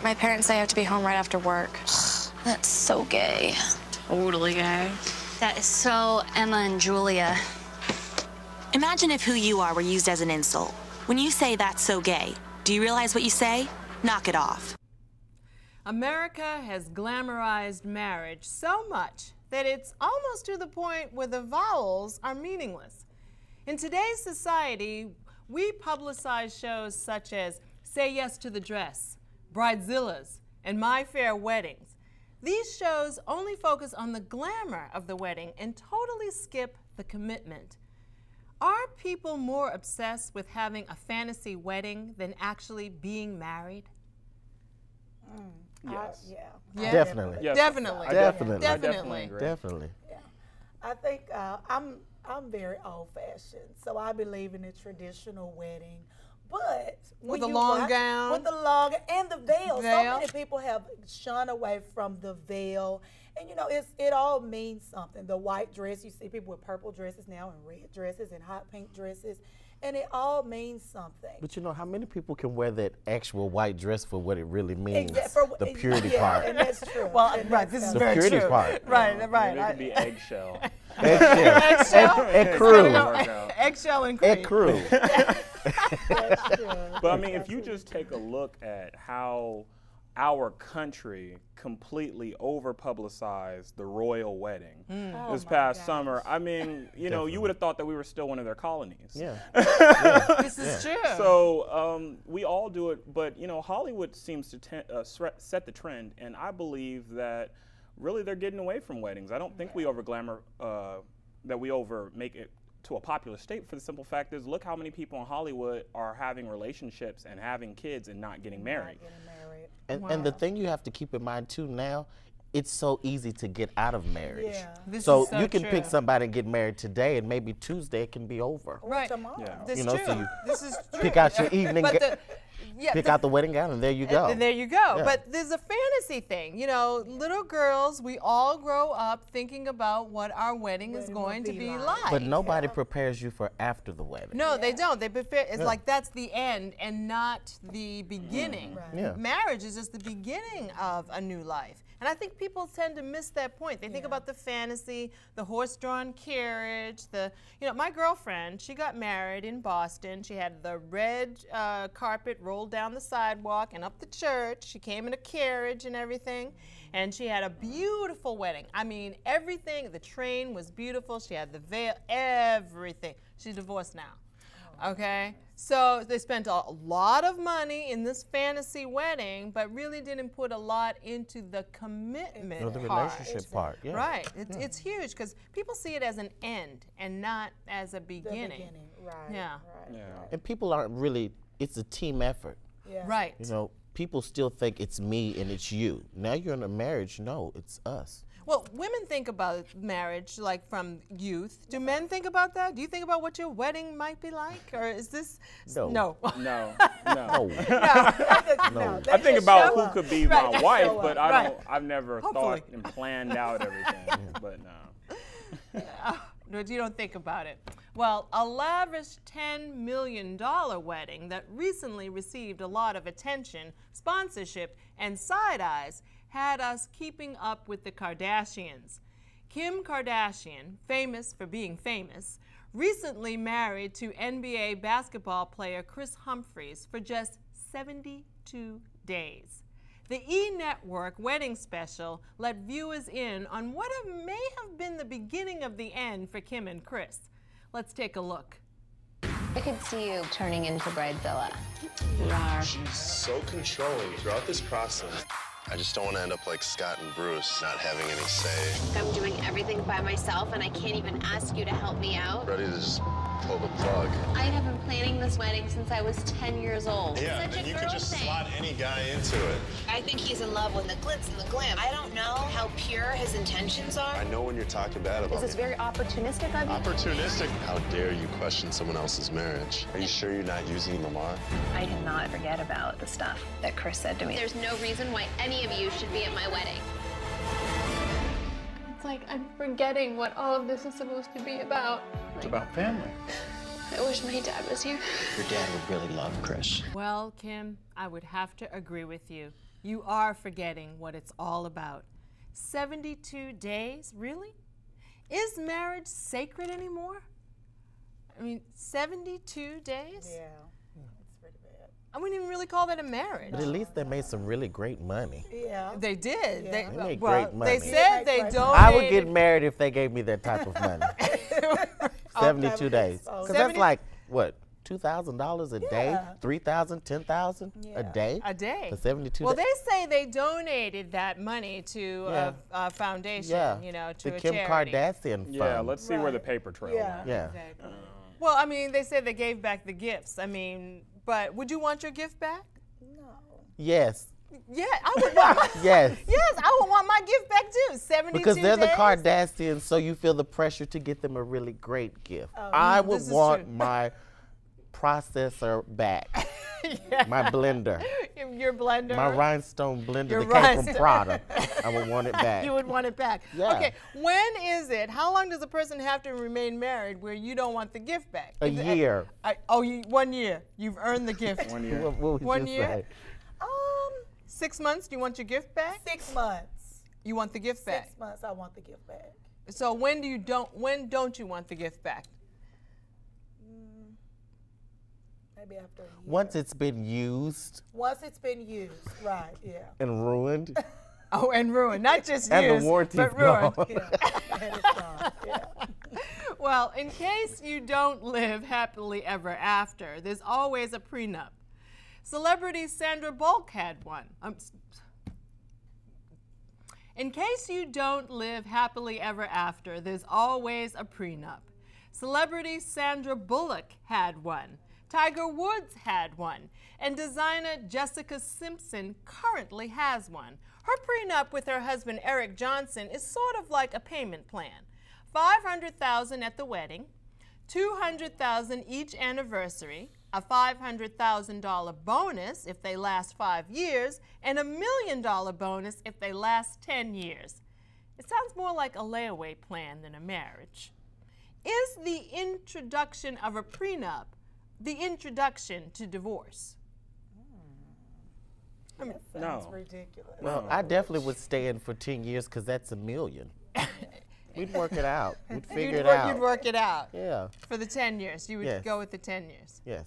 My parents say I have to be home right after work. That's so gay. Totally gay. That is so Emma and Julia. Imagine if who you are were used as an insult. When you say that's so gay, do you realize what you say? Knock it off. America has glamorized marriage so much that it's almost to the point where the vowels are meaningless. In today's society, we publicize shows such as Say Yes to the Dress, Bridezillas, and My Fair Weddings. These shows only focus on the glamour of the wedding and totally skip the commitment. Are people more obsessed with having a fantasy wedding than actually being married? Yes. Yeah. Definitely. Yes. Definitely. Definitely. I definitely agree. Definitely. Yeah. I think I'm very old-fashioned, so I believe in a traditional wedding. But With when a you long watch- gown? with the long and the veil. So Veil. many people have shunned away from the veil, and you know it all means something. The white dress, you see people with purple dresses now, and red dresses, and hot pink dresses, and it all means something. But you know how many people can wear that actual white dress for what it really means? For- The purity yeah, part. and that's true. Well, And right, that's this is The very purity true. part. Right, right. Oh, I- Oh, Mm-hmm. Maybe it could be eggshell. Eggshell. Egg crew. Work out. Eggshell and cream. Egg crew. That's true. But I mean, if you just take a look at how our country completely over-publicized the royal wedding this past summer, I mean, you know, you would have thought that we were still one of their colonies. Yeah. This is true. So we all do it, but you know, Hollywood seems to set the trend, and I believe that really they're getting away from weddings. I don't think we over-glamour, that we over-make it to a popular state, for the simple fact is, look how many people in Hollywood are having relationships and having kids and not getting married. And the thing you have to keep in mind too now, it's so easy to get out of marriage. Yeah. This So is so you can true. pick somebody and get married today, and maybe Tuesday it can be over. Right. Tomorrow. Yeah. This You is know, true. so you This is true. Pick out your evening. But Pick out the wedding gown, and there you go. And there you go. Yeah. But there's a fantasy thing. You know, little girls, we all grow up thinking about what our wedding is going to be like. But nobody prepares you for after the wedding. No, they don't. They prepare. It's like that's the end and not the beginning. Yeah. Marriage is just the beginning of a new life. And I think people tend to miss that point. They think about the fantasy, the horse-drawn carriage, you know, my girlfriend, she got married in Boston. She had the red carpet rolled down the sidewalk and up the church. She came in a carriage and everything. And she had a beautiful wedding. I mean, everything, the train was beautiful. She had the veil, everything. She's divorced now. Okay, so they spent a lot of money in this fantasy wedding, but really didn't put a lot into the commitment No, the part. relationship part. Yeah. Right, it's huge because people see it as an end and not as a beginning. Right. Yeah. Right. Yeah. And people aren't really. It's a team effort. Yeah. Right. You know, people still think it's me and it's you. Now you're in a marriage. No, it's us. Well, women think about marriage like from youth. Do men think about that? Do you think about what your wedding might be like, or is this No. no? No, no. No. No. I think about who could be my Right. wife, Show but up. I don't. I've never Hopefully. thought and planned out everything. But no. But you don't think about it. Well, a lavish $10 million wedding that recently received a lot of attention, sponsorship, and side eyes had us keeping up with the Kardashians. Kim Kardashian, famous for being famous, recently married to NBA basketball player Kris Humphries for just 72 days. The E! Network wedding special let viewers in on what may have been the beginning of the end for Kim and Kris. Let's take a look. I could see you turning into Bridezilla. You are. She's so controlling throughout this process. I just don't want to end up like Scott and Bruce, not having any say. I'm doing everything by myself, and I can't even ask you to help me out. Ready to just pull the plug. I have been planning this wedding since I was 10 years old. Yeah, Such and a you girl could just thing. slot any guy into it. I think he's in love with the glitz and the glam. I don't know how pure his intentions are. I know when you're talking bad about me. very opportunistic of you? Opportunistic? How dare you question someone else's marriage? Are you sure you're not using the law? I cannot forget about the stuff that Kris said to me. There's no reason why any of you should be at my wedding. It's like I'm forgetting what all of this is supposed to be about. It's about family. I wish my dad was here. Your dad would really love Kris. Well, Kim, I would have to agree with you. You are forgetting what it's all about. 72 days? Really? Is marriage sacred anymore? I mean, 72 days? Yeah, it's pretty bad. I wouldn't even really call that a marriage. But at least they made some really great money. Yeah. They did. Yeah. They made well, great money. They said they donated. I would get married if they gave me that type of money. 72 days. Because that's like, what, $2,000 a day? $3,000, $10,000 a day? A day. For 72 Well, days? they say they donated that money to a foundation, you know, to the a Kim charity. Kardashian fund. Yeah, let's see where the paper trail went. Yeah. Exactly. Well, I mean, they said they gave back the gifts. I mean, but would you want your gift back? Yes. Yeah, I would want. Yes. Yes, I would want my gift back too. 72 Because they're days. the Kardashians, so you feel the pressure to get them a really great gift. I would this is want true. my processor back. My blender. Your blender. My rhinestone blender Your that came from rhinestone. Prada. I would want it back. You would want it back. Yeah. Okay, when is it? How long does a person have to remain married where you don't want the gift back? A year. 1 year. You've earned the gift. 1 year. What would 1 you year? say? 6 months. Do you want your gift back? 6 months. You want the gift back. 6 months, I want the gift back. So when don't you want the gift back? Maybe after a year. Once it's been used Once it's been used, right, yeah. and ruined. Oh, and ruined. Not just And the used, warranty's but ruined. gone. And it's gone, yeah. Well, in case you don't live happily ever after, there's always a prenup. Celebrity Sandra Bullock had one. In case you don't live happily ever after, there's always a prenup. Celebrity Sandra Bullock had one. Tiger Woods had one. And designer Jessica Simpson currently has one. Her prenup with her husband Eric Johnson is sort of like a payment plan. $500,000 at the wedding, $200,000 each anniversary, a $500,000 bonus if they last 5 years, and $1 million bonus if they last 10 years. It sounds more like a layaway plan than a marriage. Is the introduction of a prenup the introduction to divorce? I mean, sounds ridiculous. Well, I definitely would stay in for 10 years because that's $1 million. We'd work it out. We'd figure it out. You'd work it out. Yeah. For the 10 years. You would Yes. go with the 10 years. Yes.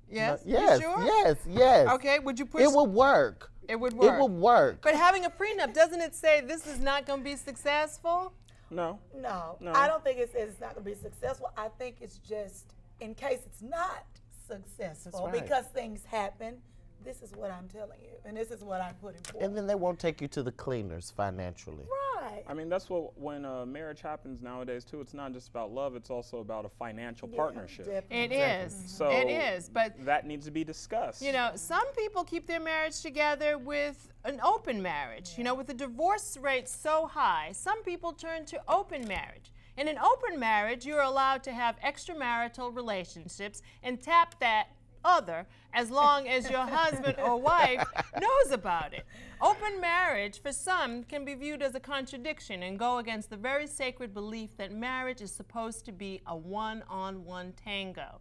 Yes? Yes. You sure? Yes. Yes. Okay, would you push? It would work. It would work. It would work. But having a prenup, doesn't it say this is not going to be successful? No. No, No. I don't think it's not going to be successful. I think it's just in case it's not successful That's right. because things happen. This is what I'm telling you, and this is what I'm putting forward. And then they won't take you to the cleaners financially. Right. I mean, that's what, when marriage happens nowadays, too, it's not just about love, it's also about a financial partnership. It is. So It is. But, that needs to be discussed. you know, some people keep their marriage together with an open marriage. You know, with the divorce rate so high, some people turn to open marriage. In an open marriage, you're allowed to have extramarital relationships and tap that other as long as your husband or wife knows about it. Open marriage for some can be viewed as a contradiction and go against the very sacred belief that marriage is supposed to be a one-on-one tango.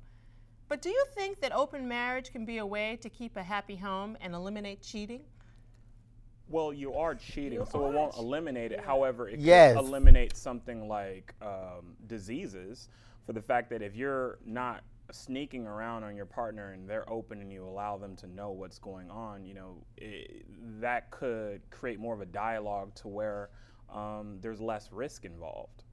But do you think that open marriage can be a way to keep a happy home and eliminate cheating? Well, you are cheating, so it won't eliminate it. However, it Yes. could eliminate something like diseases, for the fact that if you're not sneaking around on your partner and they're open and you allow them to know what's going on, you know, that could create more of a dialogue to where there's less risk involved.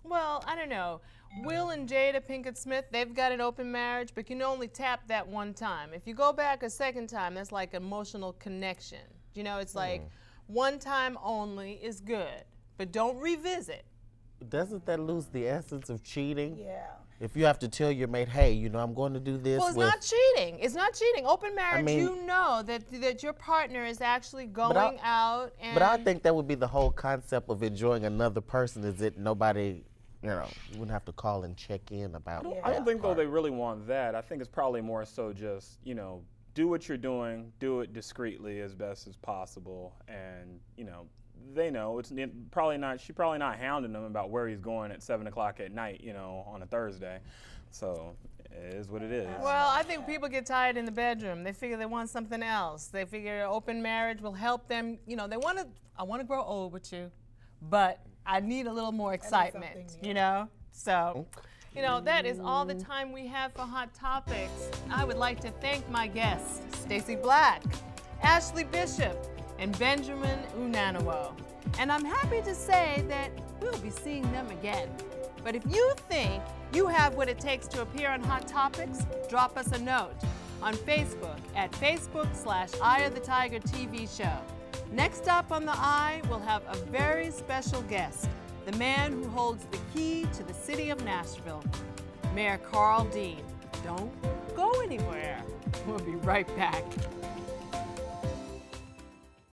Well, I don't know. Will and Jada Pinkett Smith, they've got an open marriage, but you can only tap that one time. If you go back a second time, that's like emotional connection. You know, it's like one time only is good, but don't revisit. Doesn't that lose the essence of cheating? Yeah. If you have to tell your mate, hey, you know, I'm going to do this. Well, it's with not cheating. It's not cheating. Open marriage, mean- you know that your partner is actually going out and... But I think that would be the whole concept of enjoying another person, is that nobody, you know, you wouldn't have to call and check in about I don't think, though, they really want that. I think it's probably more so just, you know, do what you're doing, do it discreetly as best as possible, and, you know, they know it's probably not. She's probably not hounding him about where he's going at 7 o'clock at night, you know, on a Thursday. So It is what it is. Well, I think people get tired in the bedroom. They figure they want something else. They figure open marriage will help them. You know, I want to grow old with you, but I need a little more excitement, you know? So, you know, that is all the time we have for Hot Topics. I would like to thank my guests, Stacey Black, Ashley Bishop, and Benjamin Unanawo. And I'm happy to say that we'll be seeing them again. But if you think you have what it takes to appear on Hot Topics, drop us a note on Facebook at Facebook/Eye of the Tiger TV show. Next up on the Eye, we'll have a very special guest, the man who holds the key to the city of Nashville, Mayor Carl Dean. Don't go anywhere. We'll be right back.